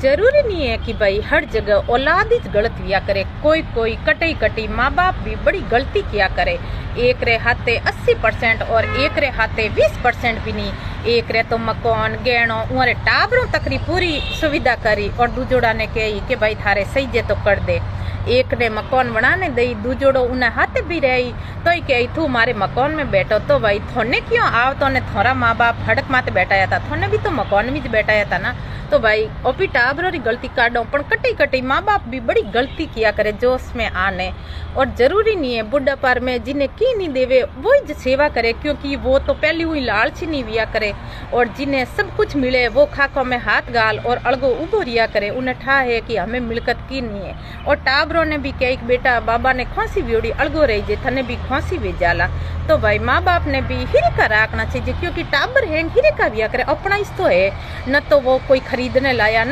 जरूरी नहीं है कि भाई हर जगह औलाद ही गलत किया करे। कोई कोई कटी कटी माँ बाप भी बड़ी गलती किया करे। एक रे हाथे 80% और एक रे हाथे 20% भी नहीं। एक रे तो मकान गहणों उरे टाबरों तकरी पूरी सुविधा करी और दूजोड़ा ने कही कि भाई थारे सही जे तो कर दे। एक ने मकान बनाने दई, दूजोड़ो उन्हें हाथ भी रही तो ही कही तू मारे मकान में बैठो। तो भाई थोने क्यों आव तो ने थोड़ा माँ बाप हड़क माते बैठाया था, थोने भी तो मकान में बैठाया था ना। तो भाई ओपी टाबरों गलती काटो पर कटी कटी माँ बाप भी बड़ी गलती किया करे जोश में आने। और जरूरी नहीं है बुढ़ा पर में जिन्हें की नहीं देवे वो ही सेवा करे, क्योंकि वो तो पहली हुई लालची नहीं विया करे। और जिन्हें सब कुछ मिले वो खाकों में हाथ गाल और अड़गो उबो रिया करे। उन्हें ठा है कि हमें मिलकत की नहीं है। और टाबरों ने भी कही बेटा बाबा ने खोसी व्योड़ी अड़गो रही जे थने भी खोसी वे जाला। तो भाई माँ बाप ने भी हिरे का रखना चाहिए, क्योंकि टाबर है हिरे का विया करे अपना इस तो है न तो वो कोई खरीदने लाया न